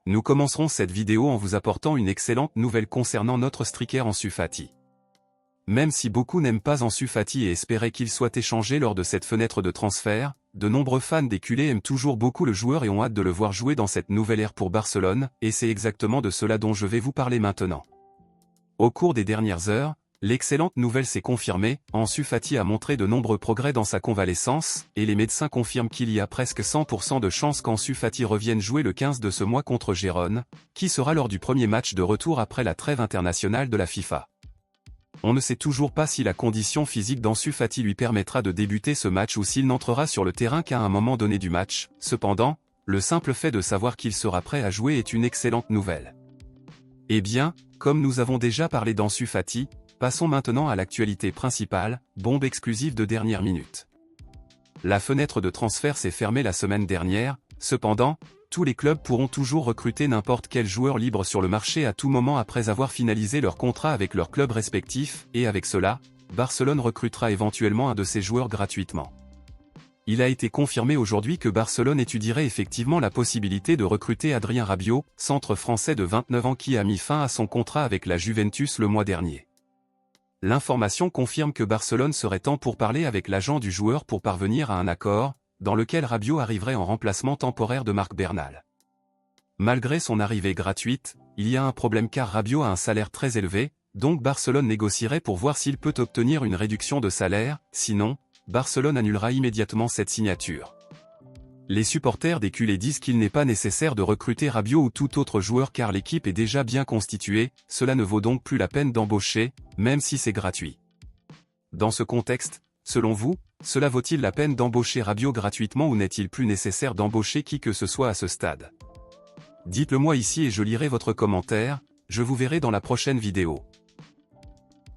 Nous commencerons cette vidéo en vous apportant une excellente nouvelle concernant notre striker Ansu Fati. Même si beaucoup n'aiment pas Ansu Fati et espéraient qu'il soit échangé lors de cette fenêtre de transfert, de nombreux fans des culés aiment toujours beaucoup le joueur et ont hâte de le voir jouer dans cette nouvelle ère pour Barcelone, et c'est exactement de cela dont je vais vous parler maintenant. Au cours des dernières heures, l'excellente nouvelle s'est confirmée, Ansu Fati a montré de nombreux progrès dans sa convalescence, et les médecins confirment qu'il y a presque 100% de chances qu'Ansu Fati revienne jouer le 15 de ce mois contre Gérone, qui sera lors du premier match de retour après la trêve internationale de la FIFA. On ne sait toujours pas si la condition physique d'Ansu Fati lui permettra de débuter ce match ou s'il n'entrera sur le terrain qu'à un moment donné du match. Cependant, le simple fait de savoir qu'il sera prêt à jouer est une excellente nouvelle. Eh bien, comme nous avons déjà parlé d'Ansu Fati, passons maintenant à l'actualité principale, bombe exclusive de dernière minute. La fenêtre de transfert s'est fermée la semaine dernière, cependant, tous les clubs pourront toujours recruter n'importe quel joueur libre sur le marché à tout moment après avoir finalisé leur contrat avec leur club respectif, et avec cela, Barcelone recrutera éventuellement un de ces joueurs gratuitement. Il a été confirmé aujourd'hui que Barcelone étudierait effectivement la possibilité de recruter Adrien Rabiot, centre français de 29 ans qui a mis fin à son contrat avec la Juventus le mois dernier. L'information confirme que Barcelone serait en pourparlers avec l'agent du joueur pour parvenir à un accord, dans lequel Rabiot arriverait en remplacement temporaire de Marc Bernal. Malgré son arrivée gratuite, il y a un problème car Rabiot a un salaire très élevé, donc Barcelone négocierait pour voir s'il peut obtenir une réduction de salaire, sinon, Barcelone annulera immédiatement cette signature. Les supporters des culés disent qu'il n'est pas nécessaire de recruter Rabiot ou tout autre joueur car l'équipe est déjà bien constituée, cela ne vaut donc plus la peine d'embaucher, même si c'est gratuit. Dans ce contexte, selon vous, cela vaut-il la peine d'embaucher Rabiot gratuitement ou n'est-il plus nécessaire d'embaucher qui que ce soit à ce stade? Dites-le moi ici et je lirai votre commentaire, je vous verrai dans la prochaine vidéo.